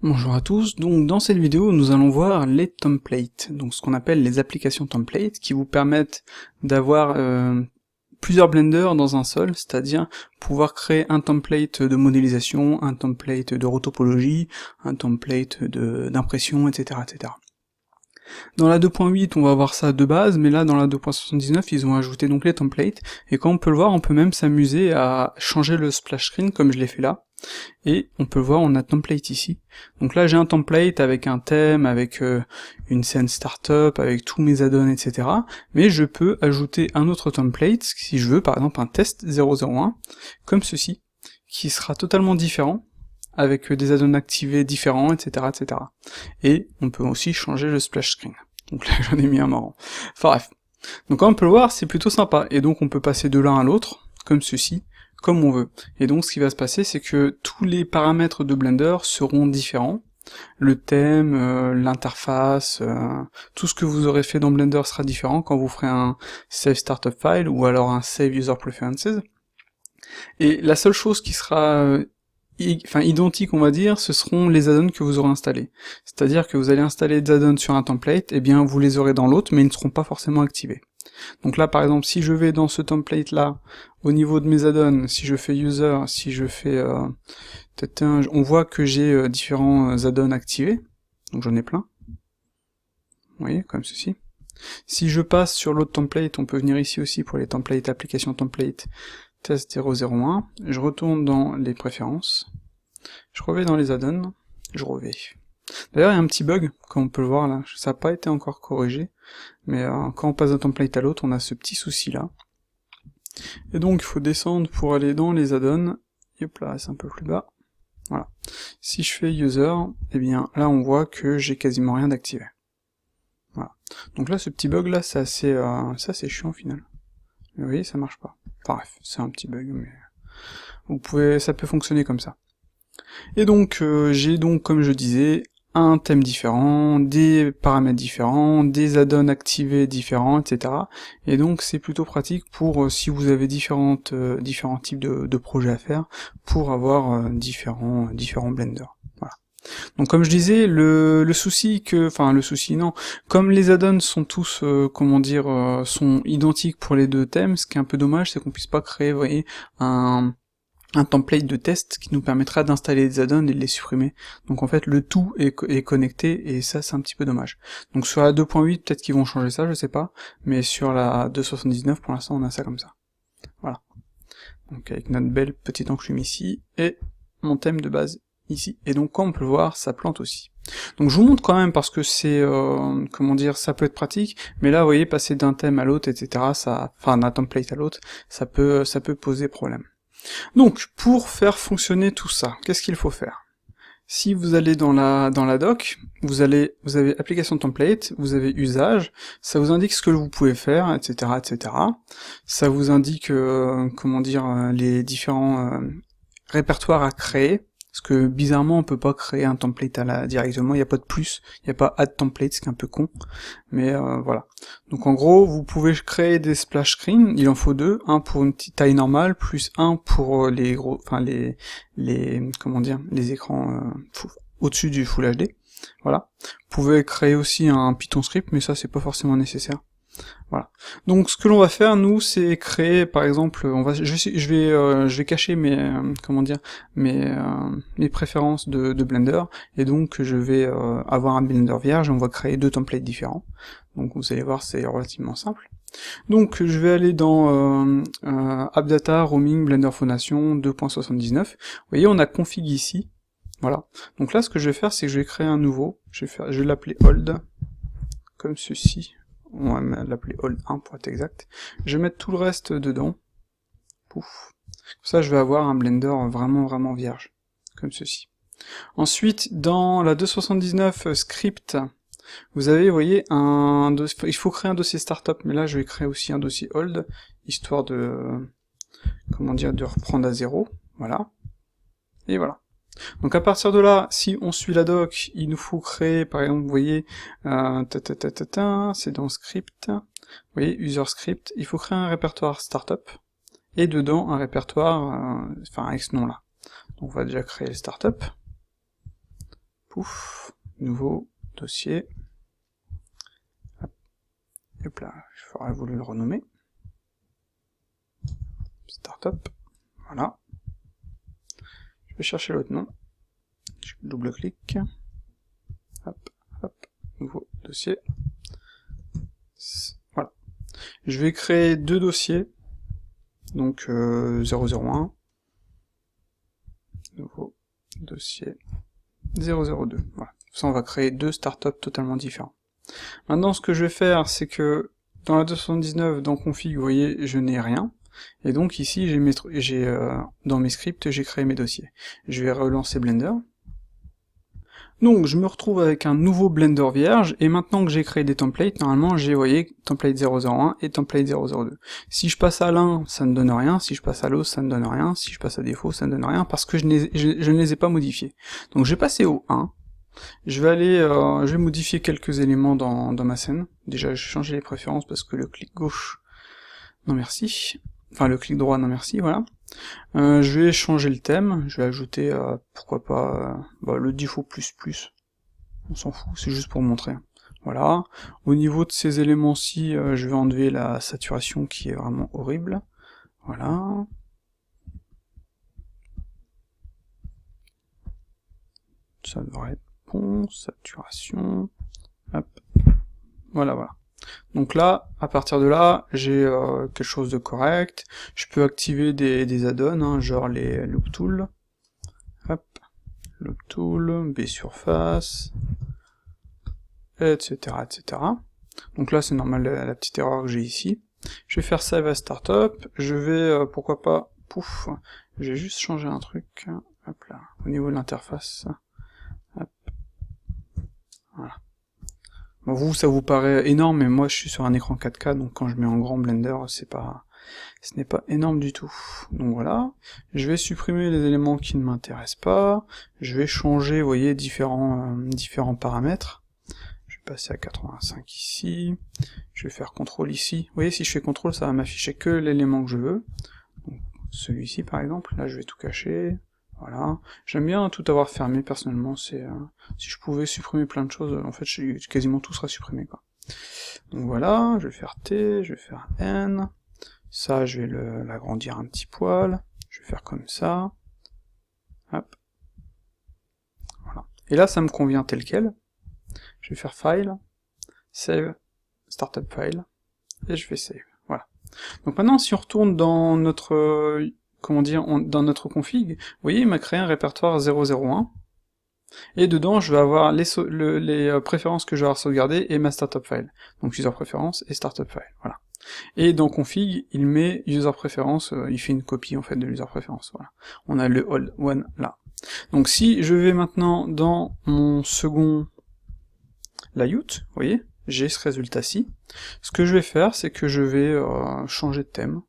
Bonjour à tous, donc dans cette vidéo nous allons voir les templates, donc ce qu'on appelle les applications templates, qui vous permettent d'avoir plusieurs blenders dans un seul, c'est-à-dire pouvoir créer un template de modélisation, un template de rotopologie, un template d'impression, etc., etc. Dans la 2.8, on va voir ça de base, mais là, dans la 2.79, ils ont ajouté donc les templates, et comme on peut le voir, on peut même s'amuser à changer le splash screen, comme je l'ai fait là, et on peut le voir, on a template ici. Donc là, j'ai un template avec un thème, avec une scène startup, avec tous mes add-ons, etc., mais je peux ajouter un autre template, si je veux, par exemple un test 001, comme ceci, qui sera totalement différent, avec des add-ons activés différents, etc., etc. Et on peut aussi changer le splash screen. Donc là, j'en ai mis un marrant. Enfin bref. Donc comme on peut le voir, c'est plutôt sympa. Et donc on peut passer de l'un à l'autre, comme ceci, comme on veut. Et donc ce qui va se passer, c'est que tous les paramètres de Blender seront différents. Le thème, l'interface, tout ce que vous aurez fait dans Blender sera différent quand vous ferez un Save Startup File ou alors un Save User Preferences. Et la seule chose qui sera identique, on va dire, ce seront les add-ons que vous aurez installés. C'est-à-dire que vous allez installer des add-ons sur un template, et bien vous les aurez dans l'autre, mais ils ne seront pas forcément activés. Donc là, par exemple, si je vais dans ce template-là, au niveau de mes add-ons, si je fais user, si je fais on voit que j'ai différents add-ons activés, donc j'en ai plein. Vous voyez, comme ceci. Si je passe sur l'autre template, on peut venir ici aussi pour les templates, application template, test 001, je retourne dans les préférences, je reviens dans les add-ons, je reviens. D'ailleurs, il y a un petit bug, comme on peut le voir là, ça n'a pas été encore corrigé, mais quand on passe d'un template à l'autre, on a ce petit souci là. Et donc, il faut descendre pour aller dans les add-ons, hop là, c'est un peu plus bas, voilà. Si je fais user, eh bien là on voit que j'ai quasiment rien d'activé. Voilà. Donc là, ce petit bug là, c'est assez chiant au final. Vous voyez, ça marche pas. Enfin bref, c'est un petit bug, mais ça peut fonctionner comme ça. Et donc, j'ai donc, comme je disais, un thème différent, des paramètres différents, des add-ons activés différents, etc. Et donc, c'est plutôt pratique pour, si vous avez différents types de projets à faire, pour avoir différents blenders. Voilà. Donc comme je disais, le souci non, comme les add-ons sont tous, sont identiques pour les deux thèmes, ce qui est un peu dommage, c'est qu'on puisse pas créer, vous voyez, un template de test qui nous permettra d'installer des add-ons et de les supprimer. Donc en fait, le tout est connecté, et ça, c'est un petit peu dommage. Donc sur la 2.8, peut-être qu'ils vont changer ça, je sais pas, mais sur la 2.79, pour l'instant, on a ça comme ça. Voilà. Donc avec notre belle petite enclume ici, et mon thème de base ici. Et donc, comme on peut le voir, ça plante aussi. Donc je vous montre quand même, parce que c'est, ça peut être pratique, mais là, vous voyez, passer d'un thème à l'autre, etc., d'un template à l'autre, ça peut poser problème. Donc, pour faire fonctionner tout ça, qu'est-ce qu'il faut faire? Si vous allez dans la doc, vous avez application template, vous avez usage, ça vous indique ce que vous pouvez faire, etc., etc. Ça vous indique, les différents répertoires à créer, parce que bizarrement on peut pas créer un template directement, il n'y a pas de plus, il n'y a pas add template, ce qui est un peu con, mais voilà. Donc en gros, vous pouvez créer des splash screens, il en faut deux, un pour une petite taille normale, plus un pour les gros, les écrans au-dessus du Full HD, voilà. Vous pouvez créer aussi un Python script, mais ça c'est pas forcément nécessaire. Voilà. Donc ce que l'on va faire, nous, c'est créer, par exemple, je vais cacher mes préférences de Blender, et donc je vais avoir un Blender vierge, et on va créer deux templates différents. Donc vous allez voir, c'est relativement simple. Donc je vais aller dans AppData, Roaming, Blender Phonation 2.79. Vous voyez, on a config ici. Voilà. Donc là, ce que je vais faire, c'est que je vais créer un nouveau. Je vais l'appeler old, comme ceci. On va l'appeler old 1 pour être exact. Je vais mettre tout le reste dedans. Pouf. Comme ça, je vais avoir un Blender vraiment vierge. Comme ceci. Ensuite, dans la 2.79 script, vous avez, vous voyez, il faut créer un dossier startup, mais là, je vais créer aussi un dossier old, histoire de, de reprendre à zéro. Voilà. Et voilà. Donc à partir de là, si on suit la doc, il nous faut créer, par exemple, vous voyez, c'est dans script, vous voyez, user script, il faut créer un répertoire startup, et dedans un répertoire, avec ce nom-là. Donc on va déjà créer le startup. pouf, nouveau dossier. Hop là, j'aurais voulu le renommer. Startup, voilà. Je vais chercher l'autre nom. Je double-clique. Hop, hop, nouveau dossier. Voilà. Je vais créer deux dossiers. Donc 001. Nouveau dossier 002. Voilà. Ça, on va créer deux startups totalement différents. Maintenant, ce que je vais faire, c'est que dans la 279, dans config, vous voyez, je n'ai rien. Et donc ici, dans mes scripts, j'ai créé mes dossiers. Je vais relancer Blender. Donc je me retrouve avec un nouveau Blender vierge, et maintenant que j'ai créé des templates, normalement j'ai, vous voyez, template 001 et template 002. Si je passe à l'un, ça ne donne rien, si je passe à l'autre, ça ne donne rien, si je passe à défaut, ça ne donne rien, parce que je ne les ai pas modifiés. Donc je vais passer au 1, je vais modifier quelques éléments dans ma scène. Déjà, je vais changer les préférences, parce que le clic gauche, non merci. Enfin, le clic droit, non merci, voilà. Je vais changer le thème, je vais ajouter, pourquoi pas, le default ++, on s'en fout, c'est juste pour montrer. Voilà. Au niveau de ces éléments-ci, je vais enlever la saturation qui est vraiment horrible. Voilà. Ça devrait être bon, saturation, hop. Voilà, voilà. Donc là, à partir de là, j'ai quelque chose de correct. Je peux activer des add-ons, hein, genre les Loop Tool. Hop, Loop Tool, B-Surface, etc., etc. Donc là, c'est normal la petite erreur que j'ai ici. Je vais faire Save as Startup. Je vais, pourquoi pas, pouf, je vais juste changer un truc. Hop là, au niveau de l'interface. Hop, voilà. Bon, vous, ça vous paraît énorme, mais moi je suis sur un écran 4K, donc quand je mets en grand Blender, ce n'est pas énorme du tout. Donc voilà, je vais supprimer les éléments qui ne m'intéressent pas, je vais changer, vous voyez, différents paramètres. Je vais passer à 85 ici, je vais faire CTRL ici. Vous voyez, si je fais CTRL, ça va m'afficher que l'élément que je veux. Donc celui-ci par exemple, là je vais tout cacher. Voilà, j'aime bien tout avoir fermé personnellement, c'est si je pouvais supprimer plein de choses, en fait quasiment tout sera supprimé quoi. Donc voilà, je vais faire T, je vais faire N, ça je vais l'agrandir un petit poil, je vais faire comme ça, hop, voilà. Et là ça me convient tel quel, je vais faire File, Save, Startup File, et je fais Save, voilà. Donc maintenant si on retourne dans notre dans notre config, vous voyez, il m'a créé un répertoire 001, et dedans, je vais avoir les préférences que je vais avoir sauvegardées et ma startup file. Donc user préférence et startup file, voilà. Et dans config, il met user préférence, il fait une copie en fait de l'user préférence, voilà. On a le old one là. Donc si je vais maintenant dans mon second layout, vous voyez, j'ai ce résultat-ci. Ce que je vais faire, c'est que je vais changer de thème.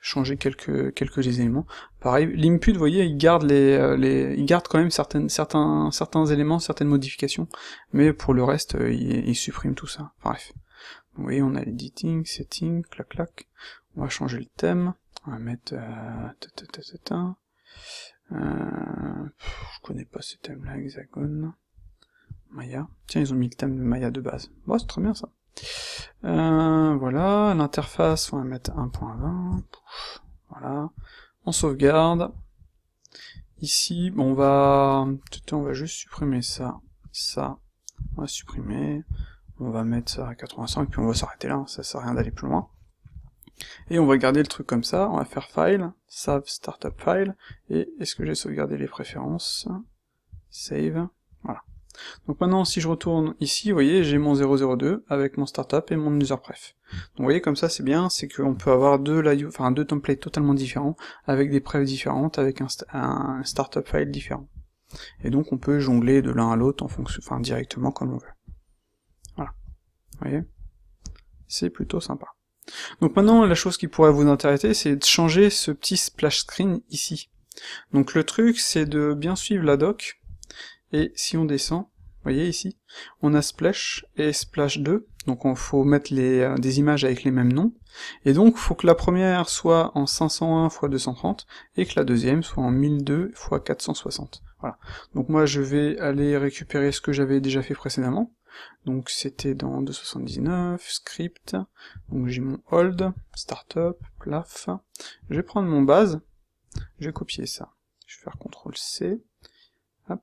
Changer quelques des éléments. Pareil, l'input, vous voyez, il garde il garde quand même certains éléments, certaines modifications, mais pour le reste, il supprime tout ça. Bref. Vous voyez, on a l'editing, setting, clac clac. On va changer le thème. On va mettre je connais pas ce thème-là, hexagone. Maya. Tiens, ils ont mis le thème de Maya de base. Bon, c'est très bien ça. Voilà, l'interface, on va mettre 1.20, voilà, on sauvegarde, ici, bon, on va juste supprimer ça, on va supprimer, on va mettre ça à 85, puis on va s'arrêter là, ça sert à rien d'aller plus loin, et on va garder le truc comme ça, on va faire File, Save Startup File, et est-ce que j'ai sauvegardé les préférences, Save, voilà. Donc maintenant, si je retourne ici, vous voyez, j'ai mon 002 avec mon startup et mon user pref. Donc vous voyez, comme ça, c'est bien, c'est qu'on peut avoir deux templates totalement différents, avec des prefs différentes, avec un startup file différent. Et donc on peut jongler de l'un à l'autre en fonction, directement comme on veut. Voilà. Vous voyez? C'est plutôt sympa. Donc maintenant, la chose qui pourrait vous intéresser, c'est de changer ce petit splash screen ici. Donc le truc, c'est de bien suivre la doc, et si on descend, vous voyez ici, on a Splash et Splash 2, donc il faut mettre des images avec les mêmes noms, et donc il faut que la première soit en 501 x 230, et que la deuxième soit en 1002 x 460. Voilà. Donc moi je vais aller récupérer ce que j'avais déjà fait précédemment. Donc c'était dans 279, script, donc j'ai mon hold, startup, plaf, je vais prendre mon base, je vais copier ça, je vais faire CTRL-C, hop,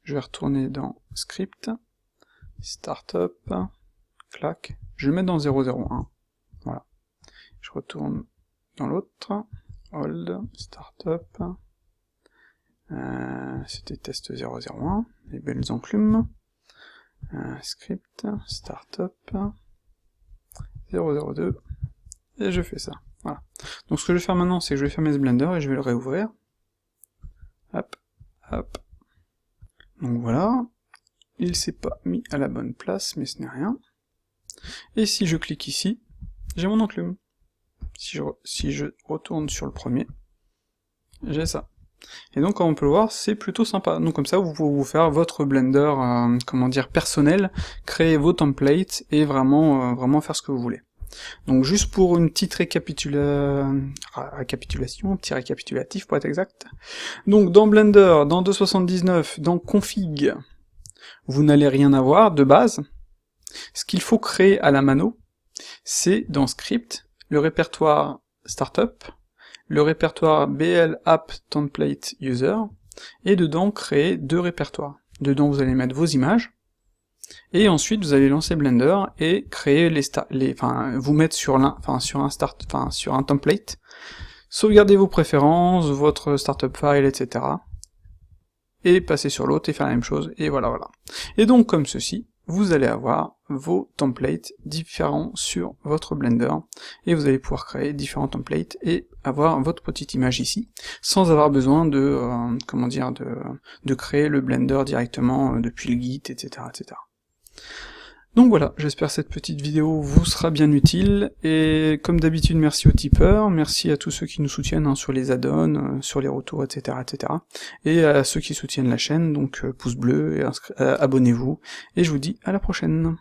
je vais retourner dans script, startup, clac, je vais le mettre dans 001, voilà, je retourne dans l'autre, hold, startup, c'était test 001, les belles enclumes, script, startup, 002, et je fais ça, voilà. Donc ce que je vais faire maintenant, c'est que je vais fermer ce Blender et je vais le réouvrir, hop, hop, donc voilà, il s'est pas mis à la bonne place, mais ce n'est rien, et si je clique ici, j'ai mon enclume, si je retourne sur le premier, j'ai ça. Et donc comme on peut le voir, c'est plutôt sympa. Donc comme ça, vous pouvez vous faire votre Blender, comment dire, personnel, créer vos templates, et vraiment faire ce que vous voulez. Donc juste pour une petite récapitulation, un petit récapitulatif pour être exact. Donc dans Blender, dans 2.79, dans Config, vous n'allez rien avoir de base. Ce qu'il faut créer à la mano, c'est dans Script, le répertoire Startup, le répertoire BL App Template User, et dedans créer deux répertoires. Dedans vous allez mettre vos images, et ensuite vous allez lancer Blender et créer vous mettre sur sur un template, sauvegarder vos préférences, votre startup file, etc. et passer sur l'autre et faire la même chose, et voilà. Et donc comme ceci, vous allez avoir vos templates différents sur votre Blender, et vous allez pouvoir créer différents templates et avoir votre petite image ici, sans avoir besoin de, de créer le Blender directement depuis le Git, etc. Donc voilà, j'espère que cette petite vidéo vous sera bien utile, et comme d'habitude, merci aux tipeurs, merci à tous ceux qui nous soutiennent sur les add-ons, sur les retours, etc., et à ceux qui soutiennent la chaîne, donc pouce bleu, et abonnez-vous, et je vous dis à la prochaine.